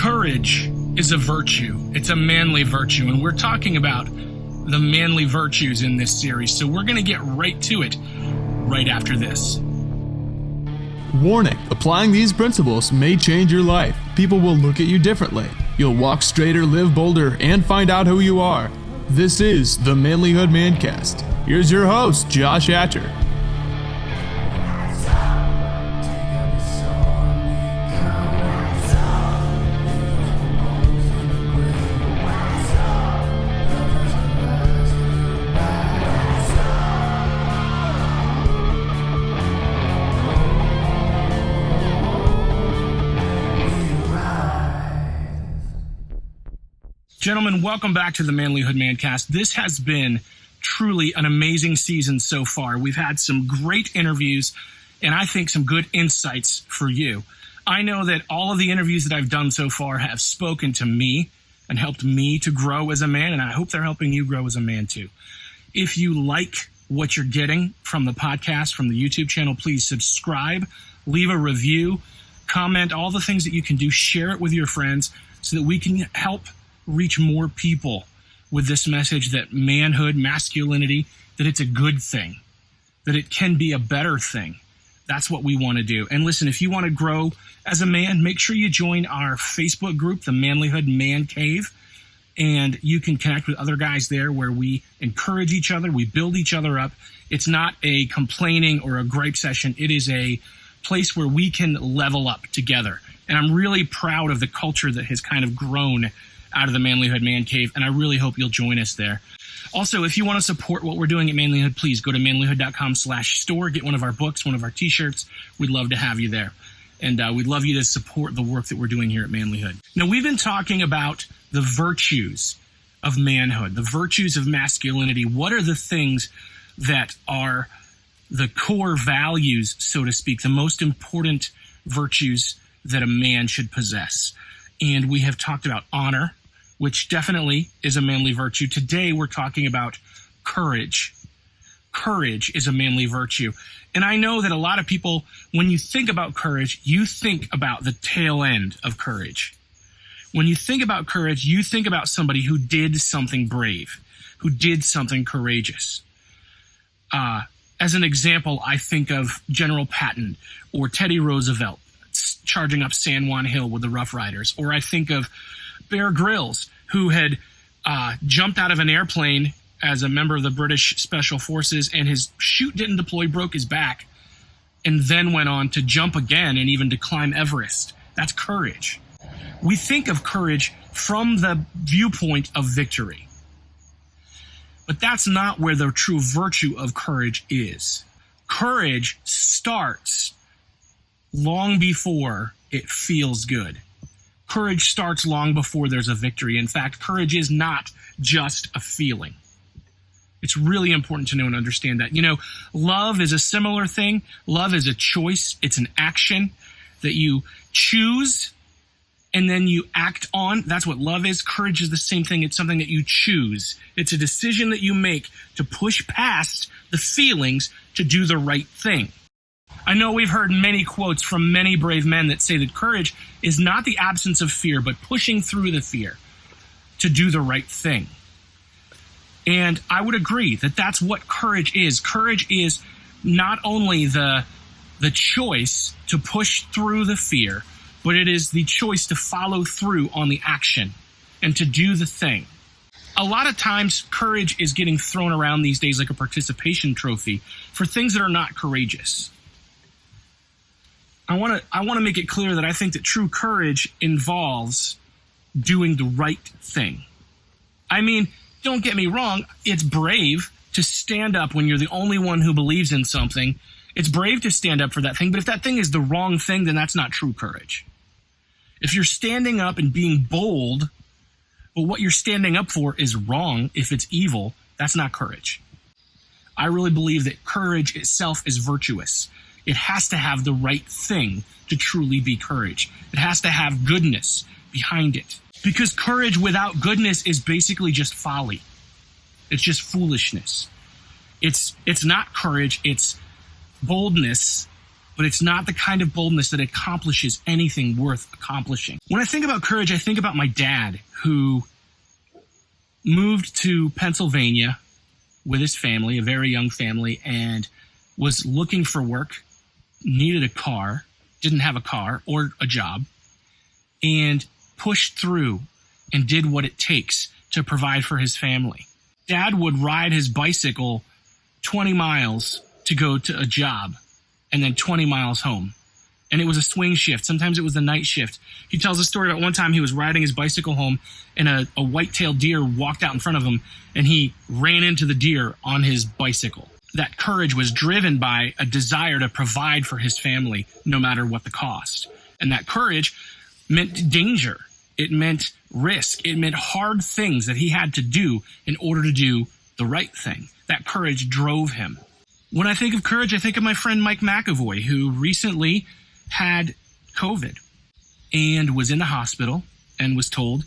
Courage is a virtue. It's a manly virtue, and we're talking about the manly virtues in this series, so we're going to get right to it right after this. Warning, applying these principles may change your life. People will look at you differently. You'll walk straighter, live bolder, and find out who you are. This is the Manlihood ManCast. Here's your host, Josh Hatcher. Gentlemen, welcome back to the Manlihood ManCast. This has been truly an amazing season so far. We've had some great interviews and I think some good insights for you. I know that all of the interviews that I've done so far have spoken to me and helped me to grow as a man, and I hope they're helping you grow as a man too. If you like what you're getting from the podcast, from the YouTube channel, please subscribe, leave a review, comment, all the things that you can do. Share it with your friends so that we can help reach more people with this message that manhood, masculinity, that it's a good thing, that it can be a better thing. That's what we want to do. And listen, if you want to grow as a man, make sure you join our Facebook group, the Manlihood Man Cave, and you can connect with other guys there where we encourage each other, we build each other up. It's not a complaining or a gripe session. It is a place where we can level up together. And I'm really proud of the culture that has kind of grown out of the Manlihood Man Cave, and I really hope you'll join us there. Also, if you want to support what we're doing at Manlihood, please go to manlihood.com/store, get one of our books, one of our t-shirts. We'd love to have you there. And we'd love you to support the work that we're doing here at Manlihood. Now, we've been talking about the virtues of manhood, the virtues of masculinity. What are the things that are the core values, so to speak, the most important virtues that a man should possess? And we have talked about honor, which definitely is a manly virtue. Today, we're talking about courage. Courage is a manly virtue. And I know that a lot of people, when you think about courage, you think about the tail end of courage. When you think about courage, you think about somebody who did something brave, who did something courageous. As an example, I think of General Patton or Teddy Roosevelt charging up San Juan Hill with the Rough Riders. Or I think of Bear Grylls, who had jumped out of an airplane as a member of the British Special Forces, and his chute didn't deploy, broke his back, and then went on to jump again and even to climb Everest. That's courage. We think of courage from the viewpoint of victory. But that's not where the true virtue of courage is. Courage starts long before it feels good. Courage starts long before there's a victory. In fact, courage is not just a feeling. It's really important to know and understand that. You know, love is a similar thing. Love is a choice. It's an action that you choose and then you act on. That's what love is. Courage is the same thing. It's something that you choose. It's a decision that you make to push past the feelings to do the right thing. I know we've heard many quotes from many brave men that say that courage is not the absence of fear, but pushing through the fear to do the right thing. And I would agree that that's what courage is. Courage is not only the choice to push through the fear, but it is the choice to follow through on the action and to do the thing. A lot of times, courage is getting thrown around these days like a participation trophy for things that are not courageous. I want to make it clear that I think that true courage involves doing the right thing. I mean, don't get me wrong, it's brave to stand up when you're the only one who believes in something. It's brave to stand up for that thing, but if that thing is the wrong thing, then that's not true courage. If you're standing up and being bold, but what you're standing up for is wrong, if it's evil, that's not courage. I really believe that courage itself is virtuous. It has to have the right thing to truly be courage. It has to have goodness behind it. Because courage without goodness is basically just folly. It's just foolishness. It's not courage, it's boldness but it's not the kind of boldness that accomplishes anything worth accomplishing. When I think about courage, I think about my dad, who moved to Pennsylvania with his family, a very young family, and was looking for work, needed a car, didn't have a car or a job, and pushed through and did what it takes to provide for his family. Dad would ride his bicycle 20 miles to go to a job and then 20 miles home. And it was a swing shift. Sometimes it was the night shift. He tells a story about one time he was riding his bicycle home and a white-tailed deer walked out in front of him and he ran into the deer on his bicycle. That courage was driven by a desire to provide for his family no matter what the cost. And that courage meant danger. It meant risk. It meant hard things that he had to do in order to do the right thing. That courage drove him. When I think of courage, I think of my friend Mike McAvoy, who recently had COVID and was in the hospital and was told,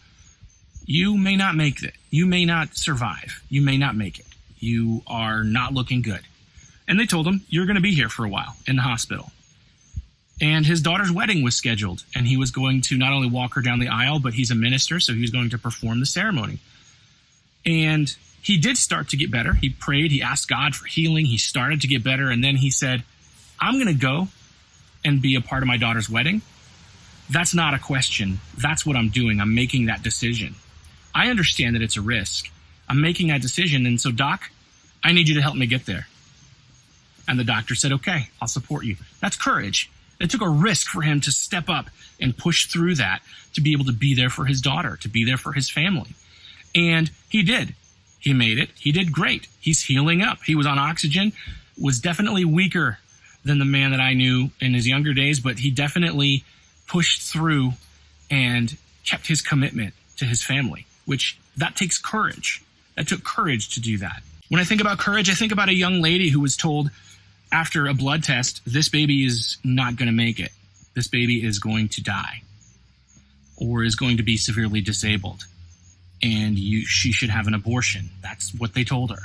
you may not make it. You may not survive. You may not make it. You are not looking good. And they told him, you're going to be here for a while in the hospital. And his daughter's wedding was scheduled, and he was going to not only walk her down the aisle, but he's a minister, so he was going to perform the ceremony. And he did start to get better. He prayed. He asked God for healing. He started to get better. And then he said, I'm going to go and be a part of my daughter's wedding. That's not a question. That's what I'm doing. I'm making that decision. I understand that it's a risk. I'm making that decision. And so, Doc, I need you to help me get there. And the doctor said, okay, I'll support you. That's courage. It took a risk for him to step up and push through that to be able to be there for his daughter, to be there for his family. And he did. He made it. He did great. He's healing up. He was on oxygen, was definitely weaker than the man that I knew in his younger days, but he definitely pushed through and kept his commitment to his family, which that takes courage. That took courage to do that. When I think about courage, I think about a young lady who was told after a blood test, this baby is not going to make it. This baby is going to die or is going to be severely disabled. And she should have an abortion. That's what they told her.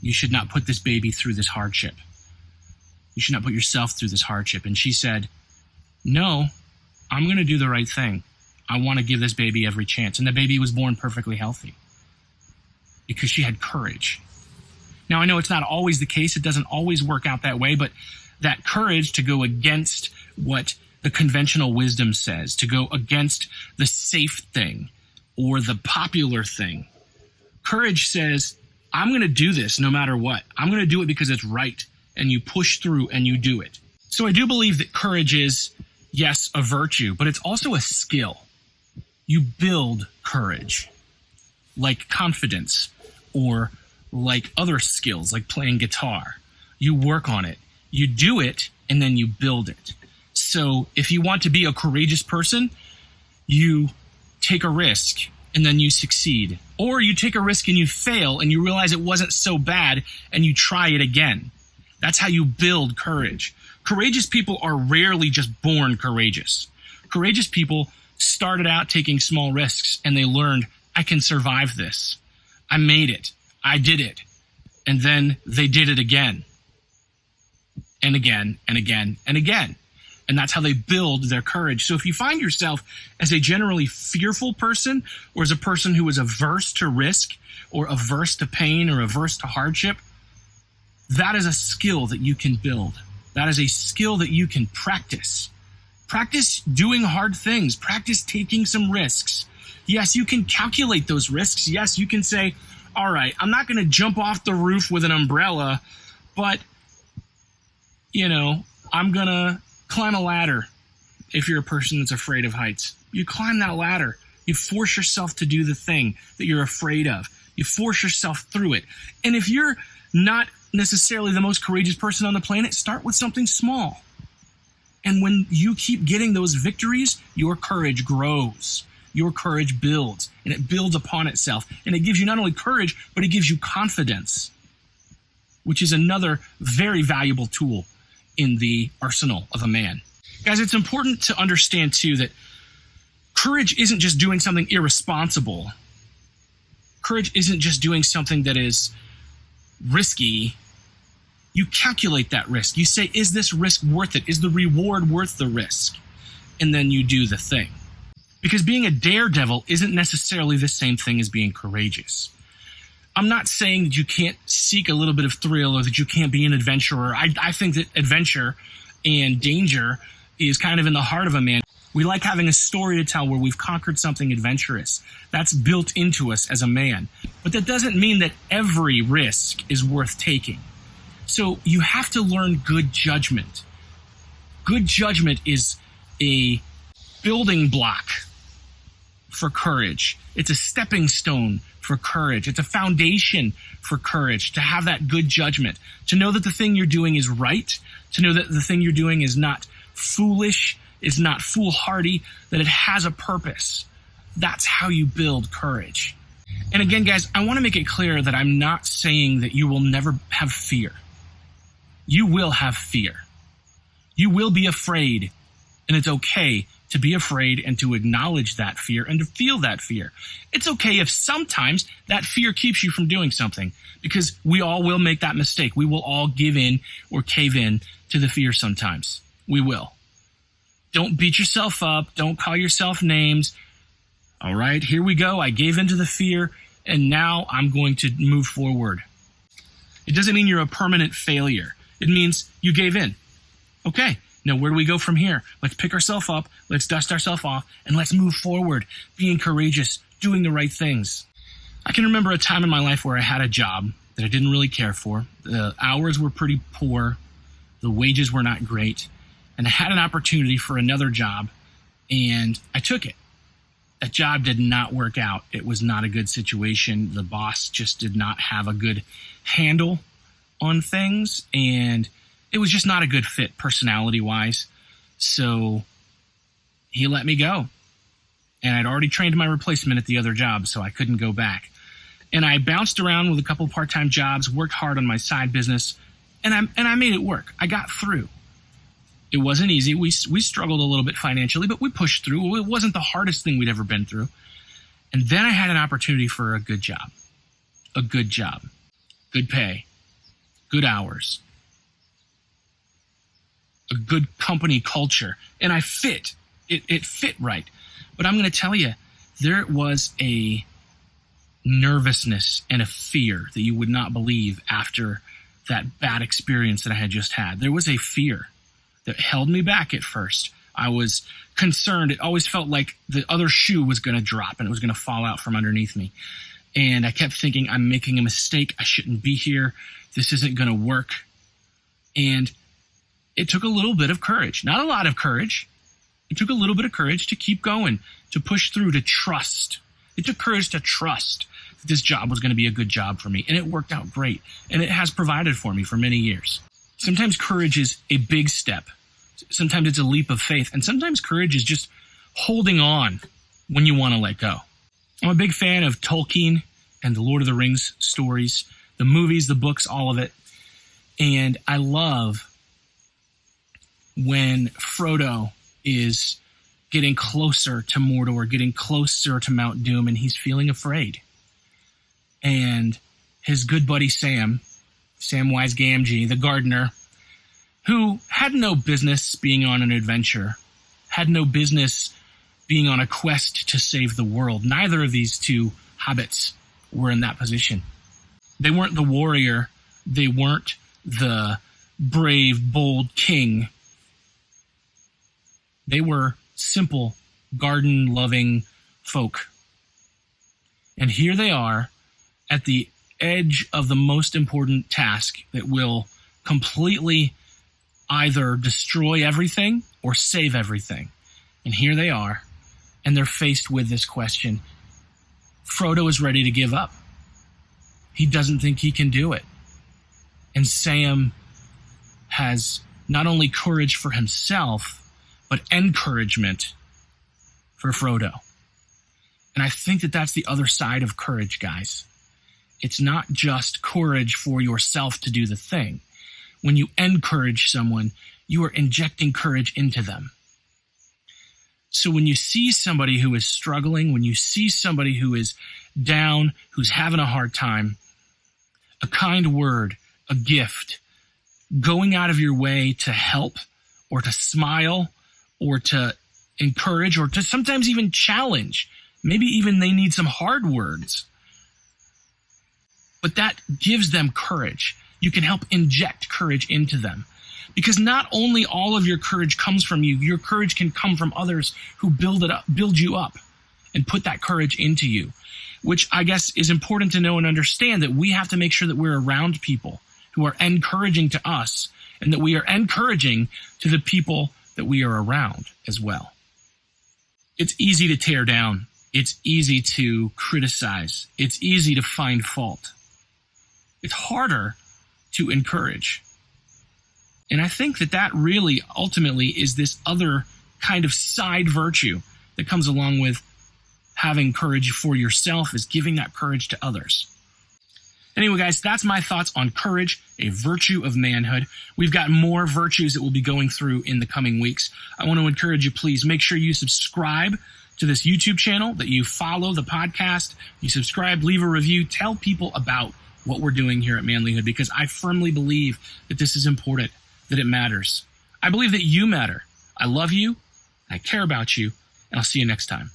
You should not put this baby through this hardship. You should not put yourself through this hardship. And she said, no, I'm going to do the right thing. I want to give this baby every chance. And the baby was born perfectly healthy because she had courage. Now, I know it's not always the case. It doesn't always work out that way, but that courage to go against what the conventional wisdom says, to go against the safe thing or the popular thing. Courage says, I'm going to do this no matter what. I'm going to do it because it's right. And you push through and you do it. So I do believe that courage is, yes, a virtue, but it's also a skill. You build courage, like confidence or like other skills, like playing guitar. You work on it, you do it, and then you build it. So if you want to be a courageous person, you take a risk and then you succeed. Or you take a risk and you fail and you realize it wasn't so bad and you try it again. That's how you build courage. Courageous people are rarely just born courageous. Courageous people started out taking small risks and they learned, I can survive this. I made it. I did it. And then they did it again and again and again and again. And that's how they build their courage. So if you find yourself as a generally fearful person or as a person who is averse to risk or averse to pain or averse to hardship, that is a skill that you can build. That is a skill that you can practice. Practice doing hard things. Practice taking some risks. Yes, you can calculate those risks. Yes, you can say, all right, I'm not going to jump off the roof with an umbrella, but, I'm going to climb a ladder. If you're a person that's afraid of heights, you climb that ladder. You force yourself to do the thing that you're afraid of. You force yourself through it. And if you're not necessarily the most courageous person on the planet, start with something small. And when you keep getting those victories, your courage grows. Your courage builds, and it builds upon itself. And it gives you not only courage, but it gives you confidence, which is another very valuable tool in the arsenal of a man. Guys, it's important to understand, too, that courage isn't just doing something irresponsible. Courage isn't just doing something that is risky. You calculate that risk. You say, is this risk worth it? Is the reward worth the risk? And then you do the thing. Because being a daredevil isn't necessarily the same thing as being courageous. I'm not saying that you can't seek a little bit of thrill or that you can't be an adventurer. I think that adventure and danger is kind of in the heart of a man. We like having a story to tell where we've conquered something adventurous. That's built into us as a man. But that doesn't mean that every risk is worth taking. So you have to learn good judgment. Good judgment is a building block for courage. It's a stepping stone for courage. It's a foundation for courage, to have that good judgment, to know that the thing you're doing is right, to know that the thing you're doing is not foolish, is not foolhardy, that it has a purpose. That's how you build courage. And again, guys, I want to make it clear that I'm not saying that you will never have fear. You will have fear. You will be afraid, and it's okay to be afraid and to acknowledge that fear and to feel that fear. It's okay if sometimes that fear keeps you from doing something, because we all will make that mistake. We will all give in or cave in to the fear sometimes. We will. Don't beat yourself up. Don't call yourself names. All right, here we go. I gave into the fear, and now I'm going to move forward. It doesn't mean you're a permanent failure. It means you gave in. Okay. Now, where do we go from here? Let's pick ourselves up, let's dust ourselves off, and let's move forward, being courageous, doing the right things. I can remember a time in my life where I had a job that I didn't really care for. The hours were pretty poor, the wages were not great, and I had an opportunity for another job, and I took it. That job did not work out. It was not a good situation. The boss just did not have a good handle on things, and it was just not a good fit personality-wise. So he let me go. And I'd already trained my replacement at the other job, so I couldn't go back. And I bounced around with a couple part-time jobs, worked hard on my side business, and I made it work. I got through. It wasn't easy. We struggled a little bit financially, but we pushed through. It wasn't the hardest thing we'd ever been through. And then I had an opportunity for a good job. A good job. Good pay. Good hours. A good company culture. And I fit. It fit right. But I'm going to tell you, there was a nervousness and a fear that you would not believe after that bad experience that I had just had. There was a fear that held me back at first. I was concerned. It always felt like the other shoe was going to drop and it was going to fall out from underneath me. And I kept thinking, I'm making a mistake. I shouldn't be here. This isn't going to work. And it took a little bit of courage, not a lot of courage. It took a little bit of courage to keep going, to push through, to trust. It took courage to trust that this job was going to be a good job for me. And it worked out great. And it has provided for me for many years. Sometimes courage is a big step. Sometimes it's a leap of faith. And sometimes courage is just holding on when you want to let go. I'm a big fan of Tolkien and the Lord of the Rings stories, the movies, the books, all of it. And I love when Frodo is getting closer to Mordor, getting closer to Mount Doom, and he's feeling afraid. And his good buddy Samwise Gamgee, the gardener, who had no business being on an adventure, had no business being on a quest to save the world. Neither of these two hobbits were in that position. They weren't the warrior. They weren't the brave, bold king. They were simple, garden-loving folk. And here they are at the edge of the most important task that will completely either destroy everything or save everything. And here they are, and they're faced with this question. Frodo is ready to give up. He doesn't think he can do it. And Sam has not only courage for himself, but encouragement for Frodo. And I think that that's the other side of courage, guys. It's not just courage for yourself to do the thing. When you encourage someone, you are injecting courage into them. So when you see somebody who is struggling, when you see somebody who is down, who's having a hard time, a kind word, a gift, going out of your way to help or to smile or to encourage or to sometimes even challenge. Maybe even they need some hard words. But that gives them courage. You can help inject courage into them. Because not only all of your courage comes from you, your courage can come from others who build you up and put that courage into you, which I guess is important to know and understand, that we have to make sure that we're around people who are encouraging to us and that we are encouraging to the people that we are around as well. It's easy to tear down. It's easy to criticize. It's easy to find fault. It's harder to encourage. And I think that really ultimately is this other kind of side virtue that comes along with having courage for yourself, is giving that courage to others. Anyway, guys, that's my thoughts on courage, a virtue of manhood. We've got more virtues that we'll be going through in the coming weeks. I want to encourage you, please make sure you subscribe to this YouTube channel, that you follow the podcast, you subscribe, leave a review, tell people about what we're doing here at Manlihood, because I firmly believe that this is important, that it matters. I believe that you matter. I love you, I care about you, and I'll see you next time.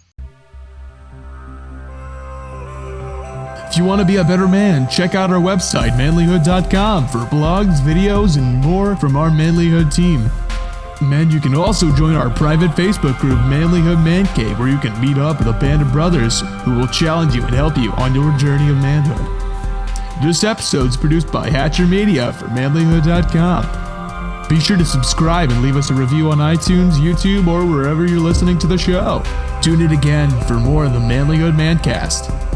If you want to be a better man, check out our website, manlihood.com, for blogs, videos, and more from our Manlihood team. And you can also join our private Facebook group, Manlihood ManCave, where you can meet up with a band of brothers who will challenge you and help you on your journey of manhood. This episode is produced by Hatcher Media for manlihood.com. Be sure to subscribe and leave us a review on iTunes, YouTube, or wherever you're listening to the show. Tune in again for more of the Manlihood ManCast.